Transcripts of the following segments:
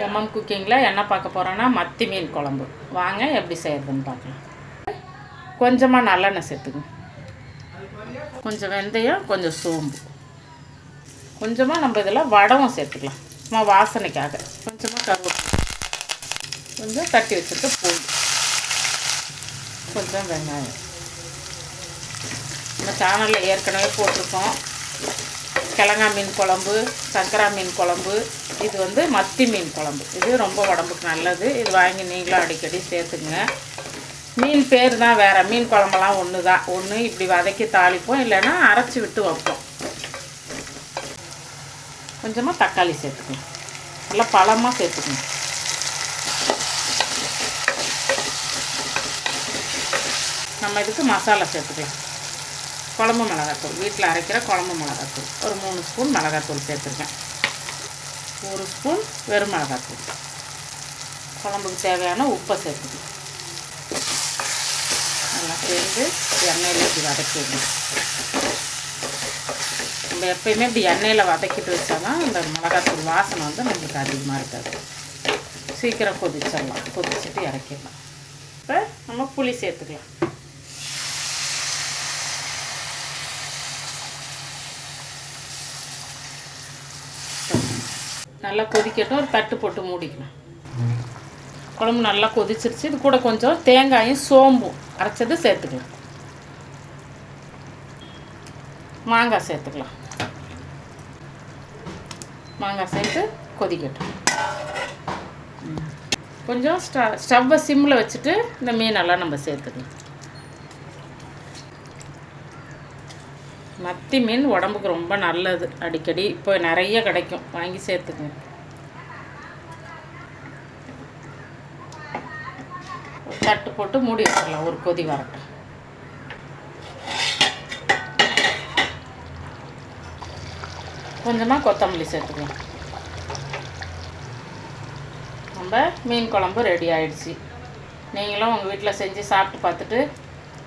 MM குக்கிங்கில் என்ன பார்க்க போகிறோன்னா மத்தி மீன் குழம்பு. வாங்க எப்படி செய்கிறதுன்னு பார்க்கலாம். கொஞ்சமாக நல்லெண்ணெய் சேர்த்துக்கணும், கொஞ்சம் வெந்தயம், கொஞ்சம் சோம்பு, கொஞ்சமாக நம்ம இதில் வடவும் சேர்த்துக்கலாம் சும்மா வாசனைக்காக. கொஞ்சமாக கருவேப்பிலை, கொஞ்சம் தட்டி வச்சுருக்க பூண்டு, கொஞ்சம் வெங்காயம். நம்ம சேனலில் ஏற்கனவே போட்டிருக்கோம் கிழங்கா மீன் குழம்பு, சங்கரா மீன் குழம்பு. இது வந்து மத்தி மீன் குழம்பு. இது ரொம்ப உடம்புக்கு நல்லது. இது வாங்கி நீங்களும் அடிக்கடி சேர்த்துக்குங்க. மீன் பேர் தான் வேறு, மீன் குழம்பெல்லாம் ஒன்று தான். ஒன்று இப்படி வதக்கி தாளிப்போம், இல்லைன்னா அரைச்சி விட்டு வைப்போம். கொஞ்சமாக தக்காளி சேர்த்துக்கணும், நல்லா பழமாக சேர்த்துக்கணும். நம்ம இதுக்கு மசாலா சேர்த்துக்கலாம். குழம்பு மிளகாத்தூள், வீட்டில் அரைக்கிற குழம்பு மிளகாத்தூள் ஒரு 3 ஸ்பூன் மிளகாத்தூள் சேர்த்துருக்கேன். 1 ஸ்பூன் வெறும் மிளகாத்தூள். குழம்புக்கு தேவையான உப்பை சேர்த்துக்கணும். நல்லா சேர்ந்து எண்ணெயில் இப்படி வதக்கிடணும். நம்ம எப்பயுமே இப்படி எண்ணெயில் வதக்கிட்டு வச்சா தான் இந்த மிளகாத்தூள் வாசனை வந்து நம்மளுக்கு அதிகமாக இருக்காது. சீக்கிரம் கொதிச்சிடலாம், கொதிச்சுட்டு இறக்கிடலாம். இப்போ நம்ம புளி சேர்த்துக்கலாம். நல்லா கொதிக்கட்டும், ஒரு தட்டு போட்டு மூடிக்கலாம். குழம்பு நல்லா கொதிச்சிருச்சு. இது கூட கொஞ்சம் தேங்காயும் சோம்பும் அரைச்சது சேர்த்துக்கலாம். மாங்காய் சேர்த்துக்கலாம். மாங்காய் சேர்த்து கொதிக்கட்டும். கொஞ்சம் ஸ்டவ்வை சிம்மில் வச்சுட்டு இந்த மீனெல்லாம் நம்ம சேர்த்துக்கலாம். மத்தி மீன் உடம்புக்கு ரொம்ப நல்லது. அடிக்கடி இப்போ நிறைய கிடைக்கும், வாங்கி சேர்த்துக்குங்க. தட்டு போட்டு மூடி வச்சிடலாம், ஒரு கொதி வரட்டும். கொஞ்சமாக கொத்தமல்லி சேர்த்துக்கலாம். நம்ம மீன் குழம்பு ரெடி ஆகிடுச்சு. நீங்களும் உங்கள் வீட்டில் செஞ்சு சாப்பிட்டு பார்த்துட்டு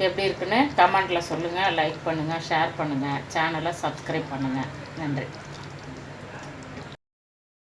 எப்படி இருக்குன்னு கமெண்ட்டில் சொல்லுங்கள். லைக் பண்ணுங்கள், ஷேர் பண்ணுங்கள், சேனலை சப்ஸ்கிரைப் பண்ணுங்கள். நன்றி.